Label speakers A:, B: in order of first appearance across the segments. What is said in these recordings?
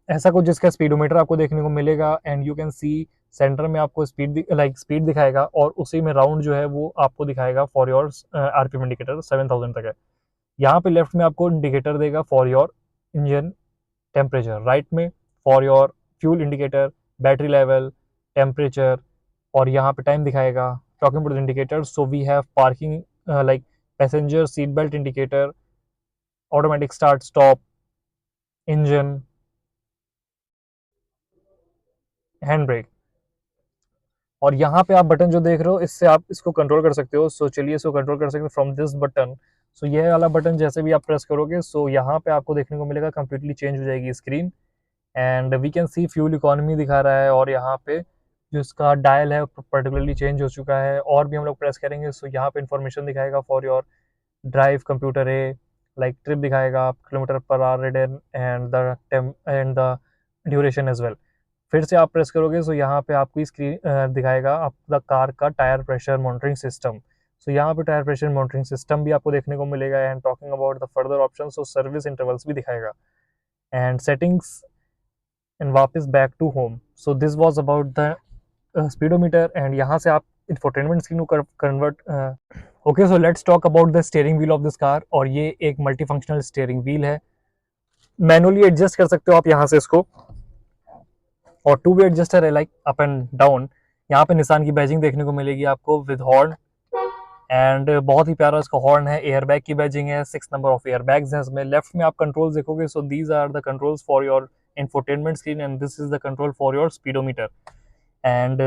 A: ऐसा कुछ जिसका स्पीडोमीटर आपको देखने को मिलेगा and you can see centre में आपको स्पीड दिखाएगा और उसी में राउंड जो है वो आपको दिखाएगा फॉर योर आरपीएम इंडिकेटर 7000 तक है। यहाँ पे लेफ्ट में आपको इंडिकेटर देगा for your engine temperature, right में for your fuel indicator, battery level, temperature, और यहाँ पे टाइम दिखाएगा। Talking about the indicator, so we have parking like passenger seat belt indicator, automatic start stop, engine, hand brake. और यहाँ पे आप button जो देख रहे हो इससे आप इसको कंट्रोल कर सकते हो। सो चलिए इसको कंट्रोल कर सकते हो फ्रॉम दिस बटन। सो यह वाला बटन जैसे भी आप प्रेस करोगे सो यहाँ पे आपको देखने को मिलेगा कंप्लीटली चेंज हो जाएगी screen and we can see fuel economy दिखा रहा है और यहाँ पे जो इसका डायल है पर्टिकुलरली चेंज हो चुका है। और भी हम लोग प्रेस करेंगे सो यहाँ पे इंफॉर्मेशन दिखाएगा फॉर योर ड्राइव कंप्यूटर है, लाइक ट्रिप दिखाएगा, kilometre per hour ridden and the duration as well. फिर से आप प्रेस करोगे सो यहाँ पे आपकी स्क्रीन दिखाएगा आपका कार का टायर प्रेशर मॉनिटरिंग सिस्टम। सो यहाँ पे टायर प्रेशर मॉनिटरिंग सिस्टम भी आपको देखने को मिलेगा and talking about the further option, so service intervals भी दिखाएगा एंड सेटिंग्स एंड वापस back to home. So this was about the speedometer and यहाँ से आप इंफोटेनमेंट स्क्रीन को convert. Okay, so let's talk about the steering wheel of this car. और ये एक मल्टी फंक्शनल स्टीयरिंग व्हील है, manually adjust कर सकते हो आप यहाँ से इसको, और टू वे एडजस्टर है लाइक अप एंड डाउन। यहाँ पे निशान की बैजिंग देखने को मिलेगी आपको विद हॉर्न एंड बहुत ही प्यारा इसका हॉर्न है। एयर बैग की बैजिंग है, 6 नंबर ऑफ एयर बैग्स हैं इसमें। लेफ्ट में आप कंट्रोल्स देखोगे so these are the controls for your infotainment screen and this is the control for your speedometer. And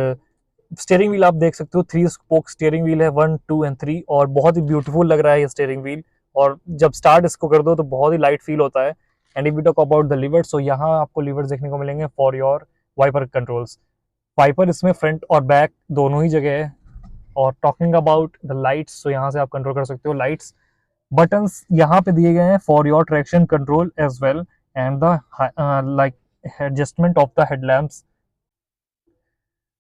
A: steering wheel आप देख सकते हो 3 स्पोक स्टीयरिंग व्हील है, 1 2 एंड 3, और बहुत ही ब्यूटीफुल लग रहा है ये स्टीयरिंग व्हील। और जब स्टार्ट इसको कर दो तो बहुत ही लाइट फील होता है। And if we talk about the lever, so यहाँ आपको लिवर्स देखने को मिलेंगे for your wiper controls. Wiper इसमें फ्रंट और बैक दोनों ही जगह है। और talking about the lights, so यहाँ से आप कंट्रोल कर सकते हो लाइट्स। बटन्स यहाँ पे दिए गए हैं for your traction control as well and the like adjustment of the headlamps.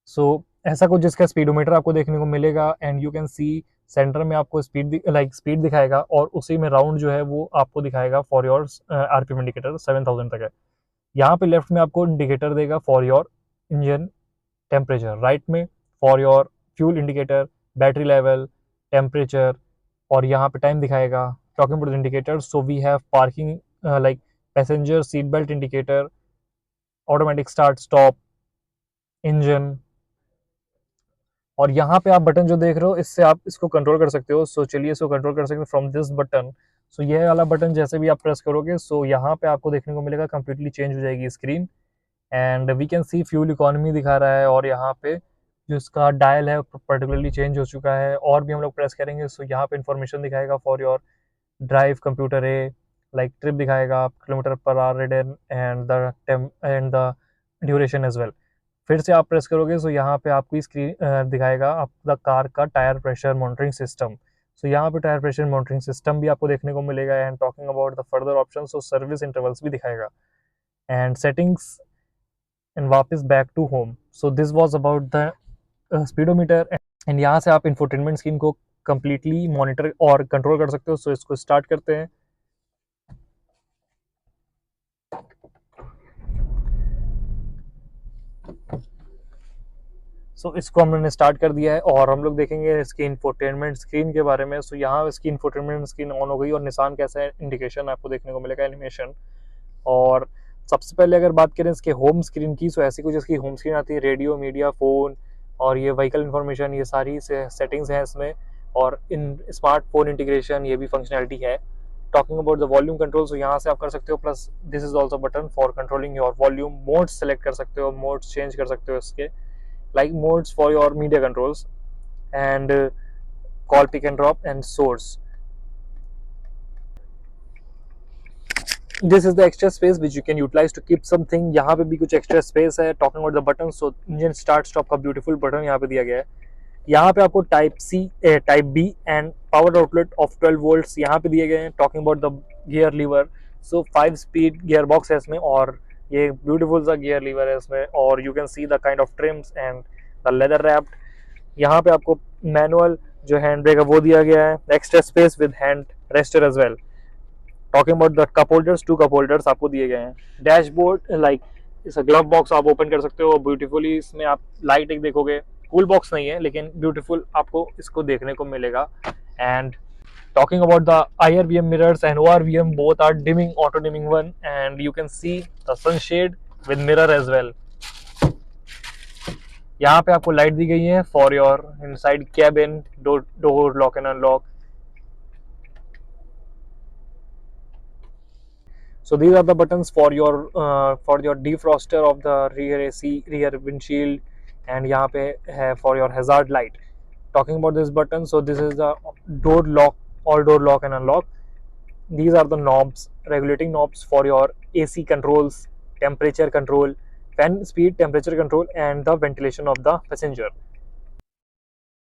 A: So ऐसा कुछ जिसका स्पीडोमीटर आपको देखने को मिलेगा and you can see centre में आपको स्पीड दिखाएगा और उसी में राउंड जो है वो आपको दिखाएगा फॉर योर आरपीएम इंडिकेटर 7000 तक है। यहाँ पे लेफ्ट में आपको इंडिकेटर देगा for your engine temperature, right में for your fuel indicator, battery level, temperature, और यहाँ पे टाइम दिखाएगा। Talking about the indicator, so we have parking like passenger seat belt indicator, automatic start stop, engine. और यहाँ पे आप बटन जो देख रहे हो इससे आप इसको कंट्रोल कर सकते हो। सो चलिए इसको कंट्रोल कर सकते हो फ्रॉम दिस बटन। सो यह वाला बटन जैसे भी आप प्रेस करोगे सो यहाँ पे आपको देखने को मिलेगा कंप्लीटली चेंज हो जाएगी screen and we can see fuel economy दिखा रहा है और यहाँ पे जो इसका डायल है पर्टिकुलरली चेंज हो चुका है। और भी हम लोग प्रेस करेंगे सो यहाँ पे इंफॉर्मेशन दिखाएगा फॉर योर ड्राइव कंप्यूटर है, लाइक ट्रिप दिखाएगा, kilometre per hour ridden and the duration as well. फिर से आप प्रेस करोगे सो यहाँ पे आपकी स्क्रीन दिखाएगा आपका कार का टायर प्रेशर मॉनिटरिंग सिस्टम। सो यहाँ पे टायर प्रेशर मॉनिटरिंग सिस्टम भी आपको देखने को मिलेगा and talking about the further option, so service intervals भी दिखाएगा एंड सेटिंग्स एंड वापस back to home. So this was about the speedometer and यहाँ से आप इंफोटेनमेंट स्क्रीन को कंप्लीटली मॉनिटर और कंट्रोल कर सकते हो। सो इसको स्टार्ट करते हैं। सो इसको हमने स्टार्ट कर दिया है और हम लोग देखेंगे इसकी इंफोटेनमेंट स्क्रीन के बारे में। सो यहाँ इसकी इंफोटेनमेंट स्क्रीन ऑन हो गई और निशान कैसा है इंडिकेशन आपको देखने को मिलेगा, एनिमेशन। और सबसे पहले अगर बात करें इसके होम स्क्रीन की, सो ऐसी कुछ इसकी होम स्क्रीन आती है, रेडियो, मीडिया, फ़ोन और ये व्हीकल इन्फॉर्मेशन, ये सारी सेटिंग्स हैं इसमें। और इन स्मार्टफोन इंटीग्रेशन ये भी फंक्शनैलिटी है। Talking about the volume control, so यहाँ से आप कर सकते हो, plus this is also button for controlling your volume. Modes select कर सकते हो, मोड्स चेंज कर सकते हो इसके, like modes for your media controls and call pick and drop and source. This is the extra space which you can utilize to keep something. यहाँ पे भी कुछ extra space है। Talking about the buttons, so engine start stop का beautiful button यहाँ पे दिया गया है। यहाँ पे आपको type C, type B and power outlet of 12 volts यहाँ पे दिए गए हैं। Talking about the gear lever, so 5 speed gear box है इसमें और ये ब्यूटीफुल सा गियर लीवर है इसमें। और you can see the kind of TRIMS and the leather wrapped. यहाँ पे आपको मैनुअल जो हैंड ब्रेक है वो दिया गया है, extra space with hand rester as well. Talking about the cup holders, 2 cup holders आपको दिए गए हैं। डैशबोर्ड लाइक इस ग्लव बॉक्स आप ओपन कर सकते हो ब्यूटीफुली, इसमें आप लाइट एक देखोगे, कूल बॉक्स नहीं है लेकिन ब्यूटीफुल आपको इसको देखने को मिलेगा। And talking about the IRVM mirrors and ORVM, both are dimming, auto dimming one, and you can see the sunshade with mirror as well. यहाँ पे आपको लाइट दी गई है for your inside cabin, door lock and unlock. So these are the buttons for your defroster of the rear AC, rear windshield, and यहाँ पे है for your hazard light. Talking about this button, so this is the door lock, all door lock and unlock. These are the knobs, regulating knobs for your AC controls, temperature control, fan speed, temperature control, and the ventilation of the passenger.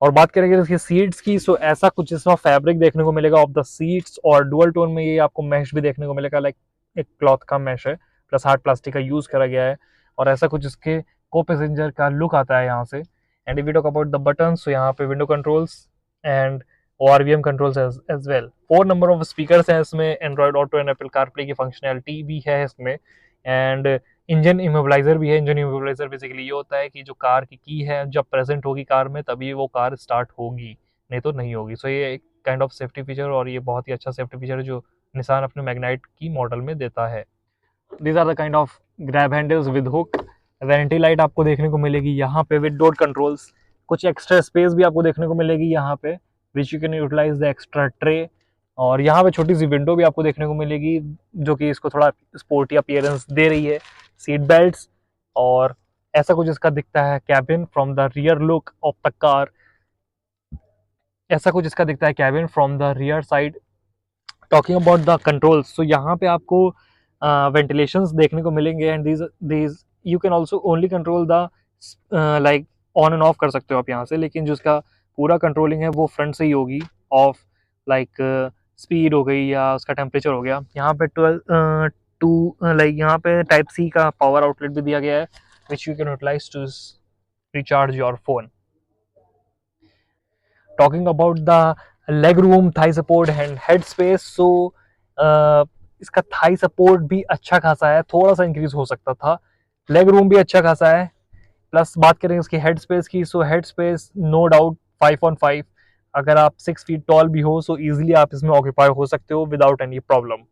A: और बात करेंगे इसकी seats की, सो ऐसा कुछ इसमें fabric देखने को मिलेगा ऑफ द सीट्स, और डुअल टोन में ये आपको मैश भी देखने को मिलेगा, लाइक एक क्लॉथ का मैश है प्लस हार्ड प्लास्टिक का यूज करा गया है, और ऐसा कुछ इसके को पैसेंजर का लुक आता है यहाँ से. And if we talk about the button, so यहाँ पे window controls and ORVM controls as well. 4 number of speakers हैं इसमें, Android Auto and Apple CarPlay की फंक्शनैलिटी भी है इसमें, एंड इंजन इमोबिलाइजर भी है. इंजन इमोबिलाइजर बेसिकली ये होता है कि जो कार की है जब प्रेजेंट होगी कार में तभी वो कार स्टार्ट होगी, नहीं तो नहीं होगी. सो ये एक काइंड ऑफ सेफ्टी फीचर, और ये बहुत ही अच्छा सेफ्टी फीचर है जो निसान अपने मैग्नाइट की मॉडल में देता है. These are the kind of grab handles with hook. Vanity light आपको देखने को मिलेगी यहाँ पे विद डोर कंट्रोल्स. कुछ एक्स्ट्रा स्पेस भी आपको देखने को मिलेगी यहाँ पे, which you can utilise the extra tray. और यहाँ पे छोटी सी विंडो भी आपको देखने को मिलेगी जो कि इसको थोड़ा स्पोर्टी अपीयरेंस दे रही है. सीट बेल्ट्स, और ऐसा कुछ इसका दिखता है cabin from the rear look of the car. ऐसा कुछ इसका दिखता है cabin from the rear side. Talking about the controls, तो यहाँ पे आपको वेंटिलेशंस देखने को मिलेंगे, and these you can also only control the like on end of कर सकते हो आप यहाँ से, लेकिन जो इसका पूरा कंट्रोलिंग है वो फ्रंट से ही होगी. ऑफ लाइक स्पीड हो गई या उसका टेम्परेचर हो गया. यहाँ पे 12 लाइक यहाँ पे टाइप सी का पावर आउटलेट भी दिया गया है which you can utilise to recharge your phone. Talking about the leg room, thigh support and head space, so इसका थाई सपोर्ट भी अच्छा खासा है, थोड़ा सा इंक्रीज हो सकता था. लेग रूम भी अच्छा खासा है. प्लस बात करें इसकी हेड स्पेस की, so head space no doubt 5 on 5. अगर आप 6 feet टॉल भी हो सो इजीली आप इसमें ऑक्यूपाई हो सकते हो विदाउट एनी प्रॉब्लम.